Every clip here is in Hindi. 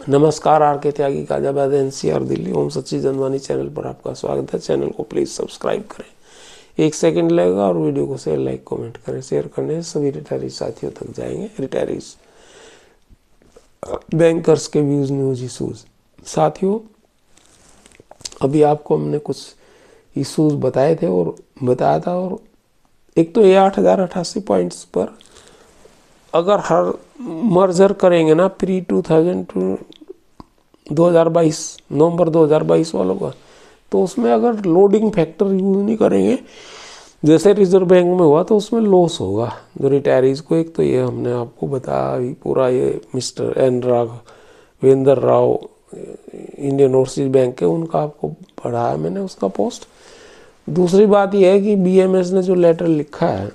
नमस्कार, आर के त्यागी गाजियाबाद एनसीआर दिल्ली ओम सच्ची जनवानी चैनल पर आपका स्वागत है। चैनल को प्लीज़ सब्सक्राइब करें, 1 सेकंड लगेगा और वीडियो को शेयर लाइक कमेंट करें। शेयर करने से सभी रिटायरीज साथियों तक जाएंगे। रिटायरीज बैंकर्स के व्यूज न्यूज इशूज। साथियों, अभी आपको हमने कुछ इशूज बताए थे और बताया था, और एक तो ये 8088 पॉइंट्स पर अगर हर मर्जर करेंगे ना प्री 2022 नवंबर 2022 वालों का, तो उसमें अगर लोडिंग फैक्टर यूज नहीं करेंगे जैसे रिजर्व बैंक में हुआ तो उसमें लॉस होगा जो रिटायरीज को। एक तो ये हमने आपको बताया अभी पूरा, ये mister N Raghavendra Rao Indian Overseas Bank के, उनका आपको पढ़ाया मैंने उसका पोस्ट। दूसरी बात यह है कि बीएमएस ने जो लेटर लिखा है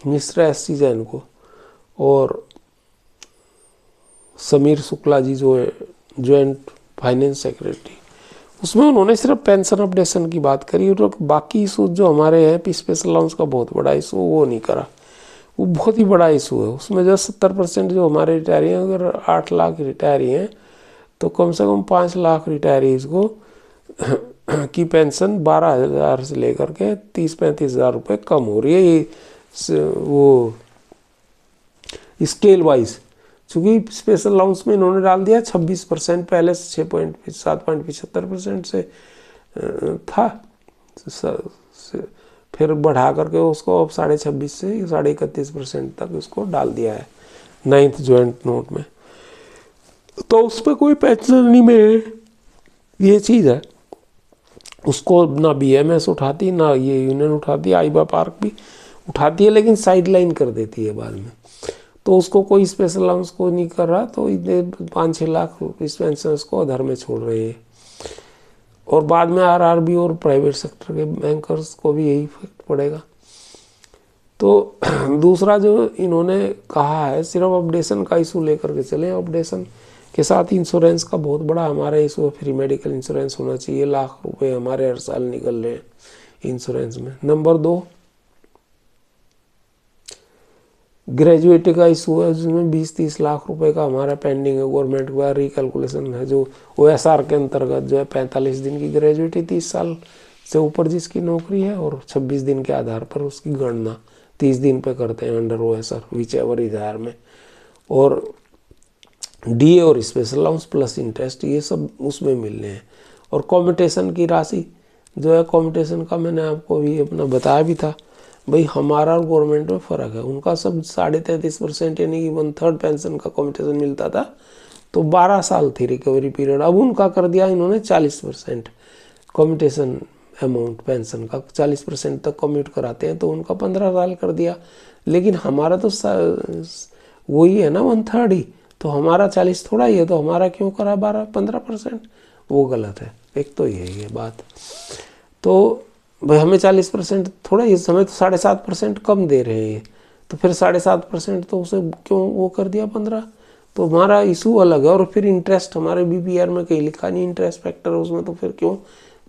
मिस्टर एस.सी. जैन को और समीर शुक्ला जी जो है जॉइंट फाइनेंस सेक्रेटरी, उसमें उन्होंने सिर्फ पेंशन अपडेशन की बात करी और बाकी इशू जो हमारे हैं स्पेशल अलाउंस का बहुत बड़ा इशू वो नहीं करा। वो बहुत ही बड़ा इशू है। उसमें जो 70% जो हमारे रिटायरी हैं, अगर 8 लाख रिटायरी हैं तो कम से कम 5 लाख रिटायरीज को की पेंशन 12,000 से लेकर के 30-35 हज़ार रुपये कम हो रही है। ये वो स्केल वाइज, चूँकि स्पेशल अलाउंस में इन्होंने डाल दिया 26%, पहले 7.75% से था, फिर बढ़ा करके उसको अब 26.5% से 31.5% तक उसको डाल दिया है 9th जॉइंट नोट में। तो उस पर कोई पेंशन नहीं में ये चीज़ है, उसको ना बीएमएस उठाती ना ये यूनियन उठाती, आईबा पार्क भी उठाती है लेकिन साइडलाइन कर देती है बाद में। तो उसको कोई स्पेशल अलाउंस को नहीं कर रहा, तो 5-6 लाख इस पेंशन को अधर में छोड़ रहे हैं। और बाद में आरआरबी और प्राइवेट सेक्टर के बैंकर्स को भी यही इफेक्ट पड़ेगा। तो दूसरा जो इन्होंने कहा है, सिर्फ अपडेशन का इशू लेकर के चले। अपडेशन के साथ इंश्योरेंस का बहुत बड़ा हमारा इशू है, फ्री मेडिकल इंश्योरेंस होना चाहिए। लाख रुपए हमारे हर साल निकल रहे हैं इंश्योरेंस में। नंबर 2, ग्रेजुएटी का इशू है, जिसमें 20-30 लाख रुपए का हमारा पेंडिंग है। गवर्नमेंट का रिकैलकुलेशन है जो ओएसआर के अंतर्गत जो है 45 दिन की ग्रेजुएटी, 30 साल से ऊपर जिसकी नौकरी है, और 26 दिन के आधार पर उसकी गणना 30 दिन पे करते हैं अंडर ओएसआर विच एवर इधार में। और डीए और स्पेशल अलाउंस प्लस इंटरेस्ट ये सब उसमें मिलने हैं। और कॉम्यूटेशन की राशि जो है, कॉम्यूटेशन का मैंने आपको अभी अपना बताया भी था भाई, हमारा और गवर्नमेंट में फ़र्क है। उनका सब 33.5% यानी कि 1/3 पेंशन का कॉम्यूटेशन मिलता था, तो 12 साल थी रिकवरी पीरियड। अब उनका कर दिया इन्होंने 40% कॉम्यूटेशन अमाउंट, पेंशन का 40% तक कम्यूट कराते हैं, तो उनका 15 साल कर दिया। लेकिन हमारा तो वही है ना 1/3 ही, तो हमारा 40 थोड़ा ही है, तो हमारा क्यों करा 12-15%? वो गलत है। एक तो ये बात। तो भाई हमें 40% थोड़ा, इस समय तो 7.5% कम दे रहे हैं, तो फिर 7.5% तो उसे क्यों वो कर दिया 15? तो हमारा इशू अलग है। और फिर इंटरेस्ट हमारे बीपीआर में कहीं लिखा नहीं इंटरेस्ट फैक्टर उसमें, तो फिर क्यों?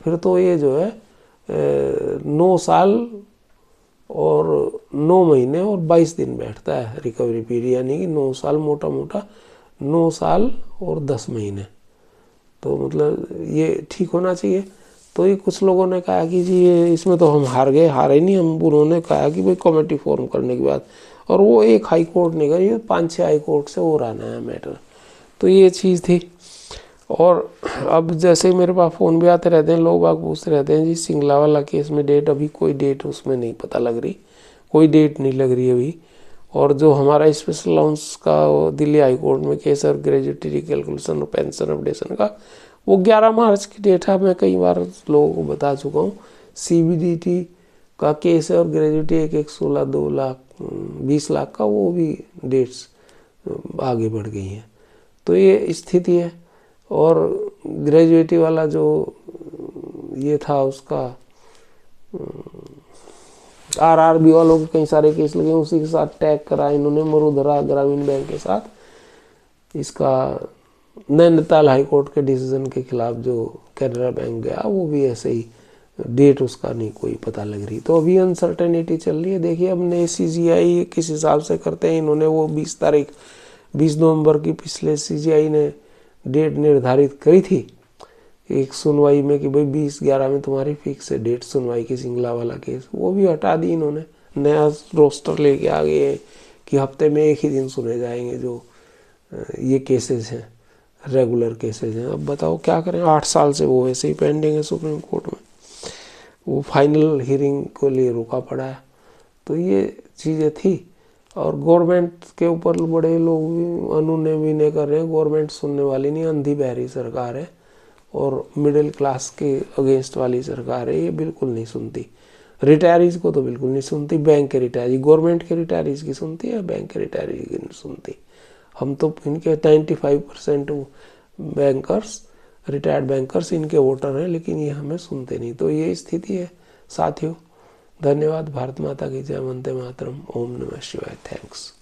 फिर तो ये जो है 9 साल और 9 महीने और 22 दिन बैठता है रिकवरी पीरियड, यानी कि 9 साल मोटा मोटा 9 साल और 10 महीने। तो मतलब ये ठीक होना चाहिए। तो ये कुछ लोगों ने कहा कि जी ये इसमें तो हम हारे नहीं हम। उन्होंने कहा कि भाई कमेटी फॉर्म करने के बाद, और वो एक हाई कोर्ट ने करी, 5-6 हाई कोर्ट से और आना है मैटर। तो ये चीज़ थी। और अब जैसे मेरे पास फ़ोन भी आते रहते हैं, लोग बाग पूछते रहते हैं जी सिंगला वाला केस में डेट, अभी कोई डेट उसमें नहीं पता लग रही, कोई डेट नहीं लग रही अभी। और जो हमारा स्पेशल अलाउंस का दिल्ली हाई कोर्ट में केस है ग्रेजुएटी रिकैलकुलेशन और पेंशन अपडेशन का, वो 11 मार्च की डेट है। मैं कई बार लोगों को बता चुका हूँ। सीबीडीटी का केस है और ग्रेजुएटी 1-16, 2 लाख 20 लाख का, वो भी डेट्स आगे बढ़ गई हैं। तो ये स्थिति है। और ग्रेजुएटी वाला जो ये था उसका आरआरबी वालों के कई सारे केस लगे, उसी के साथ टैग करा इन्होंने मरुधरा ग्रामीण बैंक के साथ। इसका नैनीताल हाई कोर्ट के डिसीजन के खिलाफ जो कैनरा बैंक गया, वो भी ऐसे ही डेट उसका नहीं कोई पता लग रही। तो अभी अनसर्टेनिटी चल रही है। देखिए अब नए सीजीआई किस हिसाब से करते हैं इन्होंने, वो 20 नवंबर की पिछले सीजीआई ने डेट निर्धारित करी थी एक सुनवाई में कि भाई 20/11 में तुम्हारी फिक्स है डेट सुनवाई की सिंगला वाला केस, वो भी हटा दी इन्होंने। नया रोस्टर लेके आ गए हैं कि हफ्ते में एक ही दिन सुने जाएंगे जो ये केसेस हैं, रेगुलर केसेस हैं। अब बताओ क्या करें, 8 साल से वो वैसे ही पेंडिंग है सुप्रीम कोर्ट में, वो फाइनल हियरिंग को लिए रुका पड़ा है। तो ये चीज़ें थी। और गवर्नमेंट के ऊपर बड़े लोग भी अनुनय विनय कर रहे हैं, गवर्नमेंट सुनने वाली नहीं, अंधी बहरी सरकार है और मिडिल क्लास के अगेंस्ट वाली सरकार है, ये बिल्कुल नहीं सुनती। रिटायरीज को तो बिल्कुल नहीं सुनती, बैंक के रिटायरीज, गवर्नमेंट के रिटायरीज की सुनती है, बैंक के रिटायरीज की नहीं सुनती। हम तो इनके 95% बैंकर्स, रिटायर्ड बैंकर्स इनके वोटर हैं, लेकिन ये हमें सुनते नहीं। तो ये स्थिति है साथियों। धन्यवाद। भारत माता की जय। वंदे मातरम। ओम नमः शिवाय। थैंक्स।